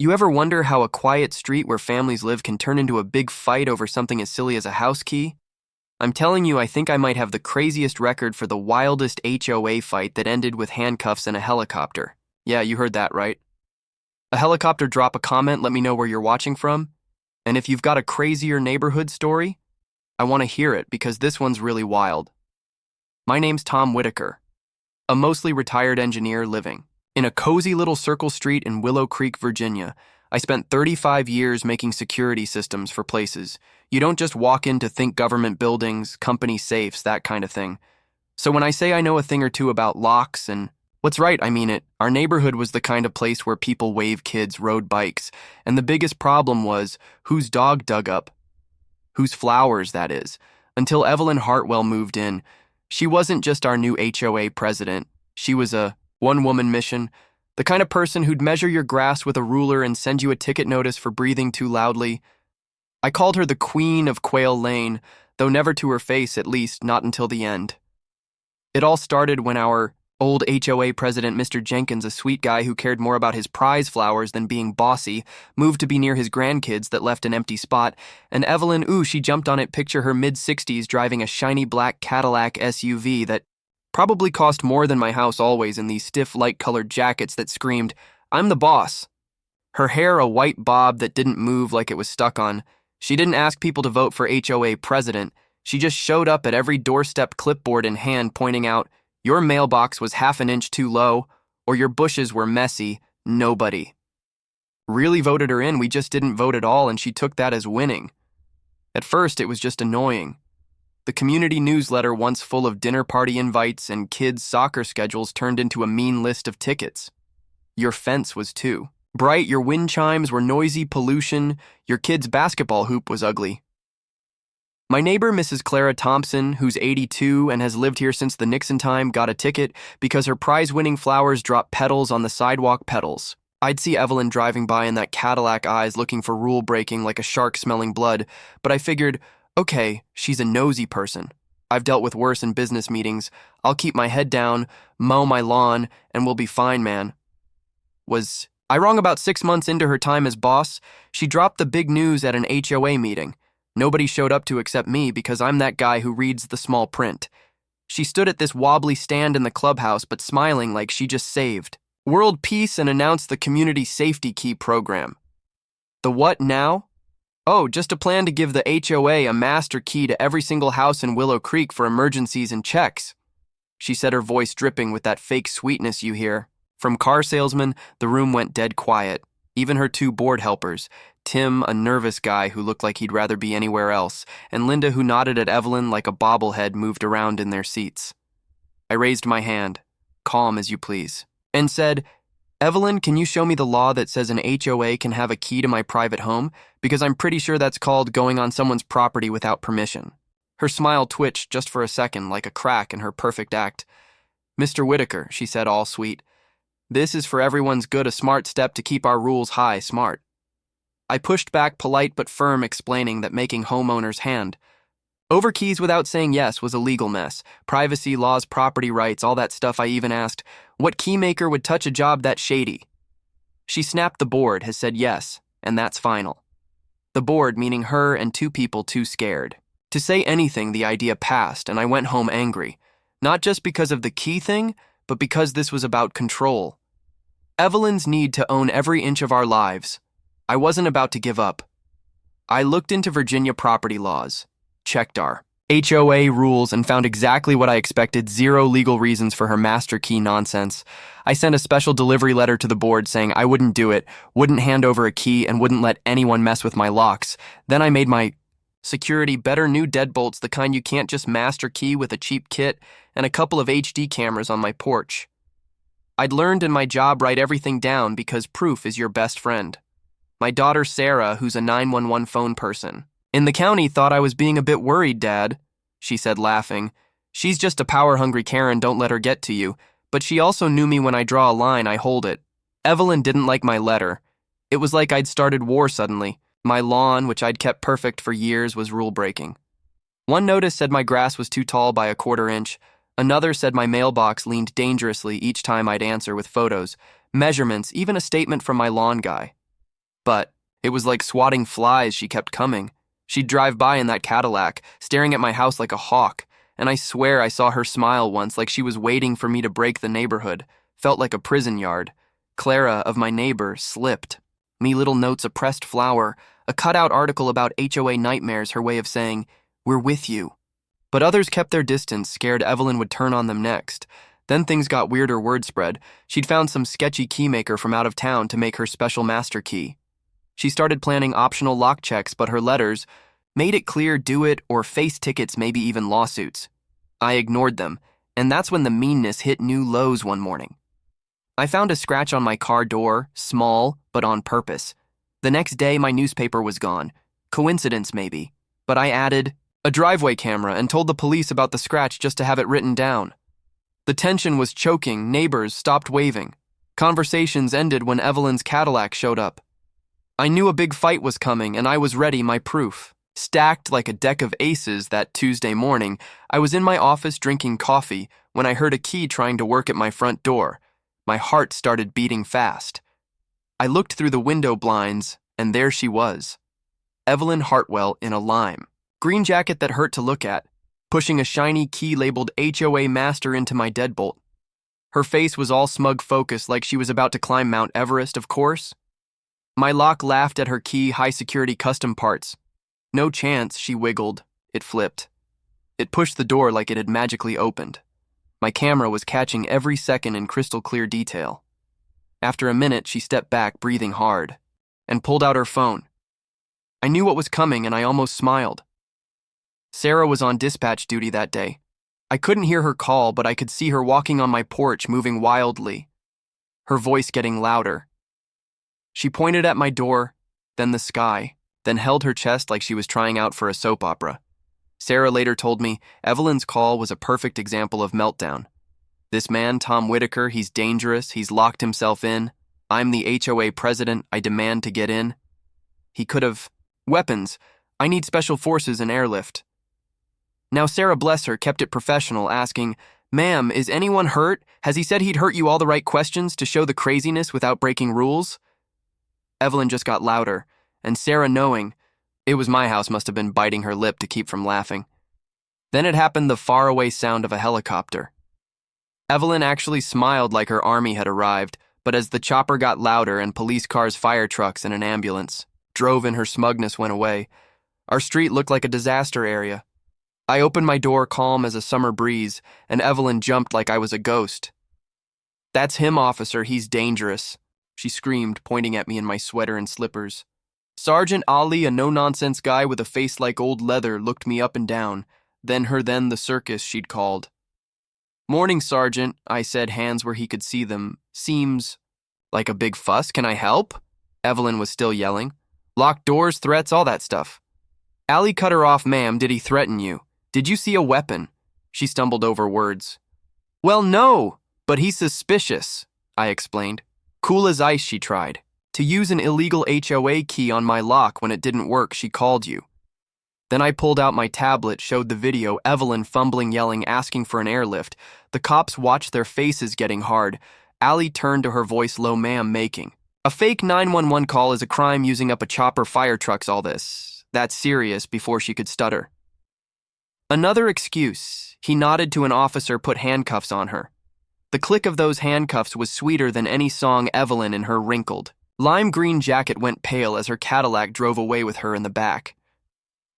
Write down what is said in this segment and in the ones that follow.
You ever wonder how a quiet street where families live can turn into a big fight over something as silly as a house key? I'm telling you, I think I might have the craziest record for the wildest HOA fight that ended with handcuffs and a helicopter. Yeah, you heard that right. A helicopter. Drop a comment, let me know where you're watching from. And if you've got a crazier neighborhood story, I want to hear it because this one's really wild. My name's Tom Whitaker, a mostly retired engineer living in a cozy little circle street in Willow Creek, Virginia. I spent 35 years making security systems for places. You don't just walk in to think government buildings, company safes, that kind of thing. So when I say I know a thing or two about locks and what's right, I mean it. Our neighborhood was the kind of place where people wave kids, rode bikes, and the biggest problem was whose dog dug up. Whose flowers, that is. Until Evelyn Hartwell moved in. She wasn't just our new HOA president. She was a one-woman mission, the kind of person who'd measure your grass with a ruler and send you a ticket notice for breathing too loudly. I called her the Queen of Quail Lane, though never to her face, at least not until the end. It all started when our old HOA president, Mr. Jenkins, a sweet guy who cared more about his prize flowers than being bossy, moved to be near his grandkids that left an empty spot, and Evelyn, she jumped on it. Picture her mid-60s driving a shiny black Cadillac SUV that probably cost more than my house always, in these stiff light-colored jackets that screamed, "I'm the boss." Her hair a white bob that didn't move like it was stuck on. She didn't ask people to vote for HOA president. She just showed up at every doorstep, clipboard in hand, pointing out, "Your mailbox was half an inch too low," or "Your bushes were messy." Nobody really voted her in. We just didn't vote at all, and she took that as winning. At first, it was just annoying. The community newsletter, once full of dinner party invites and kids' soccer schedules, turned into a mean list of tickets. Your fence was too bright, your wind chimes were noisy, pollution, your kid's basketball hoop was ugly. My neighbor, Mrs. Clara Thompson, who's 82 and has lived here since the Nixon time, got a ticket because her prize-winning flowers dropped petals on the sidewalk pedals. I'd see Evelyn driving by in that Cadillac eyes looking for rule-breaking like a shark smelling blood, but I figured, okay, she's a nosy person. I've dealt with worse in business meetings. I'll keep my head down, mow my lawn, and we'll be fine, man. Was I wrong? About 6 months into her time as boss, she dropped the big news at an HOA meeting. Nobody showed up to except me because I'm that guy who reads the small print. She stood at this wobbly stand in the clubhouse, but smiling like she just saved world peace and announced the community safety key program. The what now? Oh, just a plan to give the HOA a master key to every single house in Willow Creek for emergencies and checks. She said, her voice dripping with that fake sweetness you hear. From car salesman, the room went dead quiet. Even her 2 board helpers, Tim, a nervous guy who looked like he'd rather be anywhere else, and Linda, who nodded at Evelyn like a bobblehead, moved around in their seats. I raised my hand, calm as you please, and said, "Evelyn, can you show me the law that says an HOA can have a key to my private home? Because I'm pretty sure that's called going on someone's property without permission." Her smile twitched just for a second like a crack in her perfect act. "Mr. Whitaker," she said, all sweet, "this is for everyone's good, a smart step to keep our rules high, smart." I pushed back, polite but firm, explaining that making homeowners hand over keys without saying yes was a legal mess. Privacy laws, property rights, all that stuff. I even asked, what keymaker would touch a job that shady? She snapped. The board has said yes, and that's final. The board, meaning her and 2 people too scared to say anything. The idea passed, and I went home angry. Not just because of the key thing, but because this was about control. Evelyn's need to own every inch of our lives. I wasn't about to give up. I looked into Virginia property laws, checked our HOA rules, and found exactly what I expected: 0 legal reasons for her master key nonsense. I sent a special delivery letter to the board saying I wouldn't do it, wouldn't hand over a key, and wouldn't let anyone mess with my locks. Then I made my security better, new deadbolts, the kind you can't just master key with a cheap kit, and a couple of HD cameras on my porch. I'd learned in my job, write everything down because proof is your best friend. My daughter Sarah, who's a 911 phone person in the county, thought I was being a bit worried, Dad, she said, laughing. She's just a power-hungry Karen, don't let her get to you. But she also knew me. When I draw a line, I hold it. Evelyn didn't like my letter. It was like I'd started war suddenly. My lawn, which I'd kept perfect for years, was rule-breaking. One notice said my grass was too tall by a 1/4 inch. Another said my mailbox leaned dangerously each time I'd answer, with photos, measurements, even a statement from my lawn guy. But it was like swatting flies. She kept coming. She'd drive by in that Cadillac, staring at my house like a hawk, and I swear I saw her smile once like she was waiting for me to break the neighborhood. Felt like a prison yard. Clara, of my neighbor, slipped. Me little notes a pressed flower, a cutout article about HOA nightmares, her way of saying, "We're with you." But others kept their distance, scared Evelyn would turn on them next. Then things got weirder. Word spread. She'd found some sketchy keymaker from out of town to make her special master key. She started planning optional lock checks, but her letters made it clear do it or face tickets, maybe even lawsuits. I ignored them, and that's when the meanness hit new lows one morning. I found a scratch on my car door, small, but on purpose. The next day, my newspaper was gone. Coincidence, maybe. But I added a driveway camera and told the police about the scratch just to have it written down. The tension was choking. Neighbors stopped waving. Conversations ended when Evelyn's Cadillac showed up. I knew a big fight was coming, and I was ready, my proof. Stacked like a deck of aces that Tuesday morning, I was in my office drinking coffee when I heard a key trying to work at my front door. My heart started beating fast. I looked through the window blinds, and there she was. Evelyn Hartwell in a lime green jacket that hurt to look at, pushing a shiny key labeled HOA Master into my deadbolt. Her face was all smug focus like she was about to climb Mount Everest, of course. My lock laughed at her key, high-security custom parts. No chance, she wiggled. It flipped. It pushed the door like it had magically opened. My camera was catching every second in crystal-clear detail. After a minute, she stepped back, breathing hard, and pulled out her phone. I knew what was coming, and I almost smiled. Sarah was on dispatch duty that day. I couldn't hear her call, but I could see her walking on my porch, moving wildly, her voice getting louder. She pointed at my door, then the sky, then held her chest like she was trying out for a soap opera. Sarah later told me Evelyn's call was a perfect example of meltdown. This man, Tom Whitaker, he's dangerous, he's locked himself in. I'm the HOA president, I demand to get in. He could have. Weapons. I need special forces and airlift. Now Sarah, bless her, kept it professional, asking, "Ma'am, is anyone hurt? Has he said he'd hurt you?" All the right questions to show the craziness without breaking rules. Evelyn just got louder, and Sarah, knowing it was my house, must have been biting her lip to keep from laughing. Then it happened, the faraway sound of a helicopter. Evelyn actually smiled like her army had arrived, but as the chopper got louder and police cars, fire trucks, and an ambulance drove in, her smugness went away. Our street looked like a disaster area. I opened my door, calm as a summer breeze, and Evelyn jumped like I was a ghost. "That's him, officer, he's dangerous," she screamed, pointing at me in my sweater and slippers. Sergeant Ali, a no-nonsense guy with a face like old leather, looked me up and down, then the circus she'd called. "Morning, Sergeant," I said, hands where he could see them. "Seems like a big fuss. Can I help?" Evelyn was still yelling. "Locked doors, threats, all that stuff." Ali cut her off. "Ma'am, did he threaten you? Did you see a weapon?" She stumbled over words. "Well, no, but he's suspicious," I explained. Cool as ice, she tried to use an illegal HOA key on my lock. When it didn't work, she called you. Then I pulled out my tablet, showed the video, Evelyn fumbling, yelling, asking for an airlift. The cops watched, their faces getting hard. Ali turned to her, voice low. "Ma'am, making a fake 911 call is a crime, using up a chopper, fire trucks, all this. That's serious," before she could stutter. "Another excuse." He nodded to an officer, put handcuffs on her. The click of those handcuffs was sweeter than any song. Evelyn, in her wrinkled lime green jacket, went pale as her Cadillac drove away with her in the back.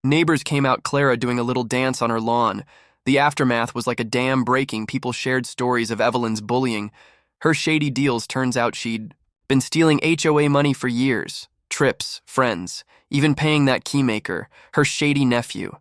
Neighbors came out, Clara doing a little dance on her lawn. The aftermath was like a dam breaking. People shared stories of Evelyn's bullying, her shady deals. Turns out she'd been stealing HOA money for years. Trips, friends, even paying that keymaker, her shady nephew.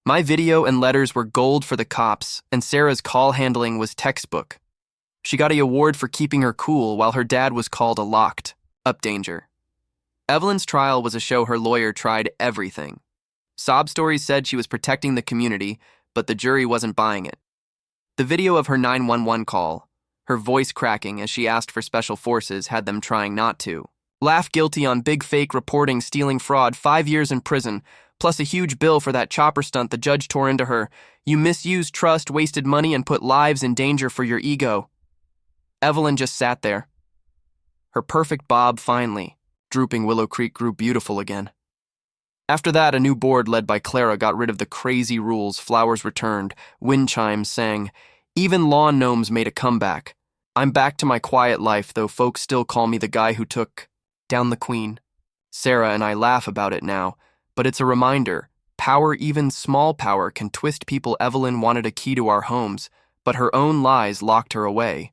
My video and letters were gold for the cops, and Sarah's call handling was textbook. She got an award for keeping her cool while her dad was called a locked up danger. Evelyn's trial was a show. Her lawyer tried everything. Sob stories said she was protecting the community, but the jury wasn't buying it. The video of her 911 call, her voice cracking as she asked for special forces, had them trying not to laugh. Guilty on big fake reporting, stealing, fraud, 5 years in prison, plus a huge bill for that chopper stunt. The judge tore into her. "You misused trust, wasted money, and put lives in danger for your ego." Evelyn just sat there. Her perfect bob finally Drooping Willow Creek grew beautiful again. After that, a new board led by Clara got rid of the crazy rules, flowers returned, wind chimes sang, even lawn gnomes made a comeback. I'm back to my quiet life, though folks still call me the guy who took down the queen. Sarah and I laugh about it now, but it's a reminder. Power, even small power, can twist people. Evelyn wanted a key to our homes, but her own lies locked her away.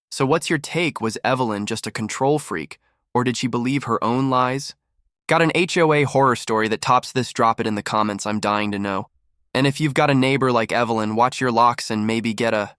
So what's your take? Was Evelyn just a control freak, or did she believe her own lies? Got an HOA horror story that tops this? Drop it in the comments, I'm dying to know. And if you've got a neighbor like Evelyn, watch your locks and maybe get a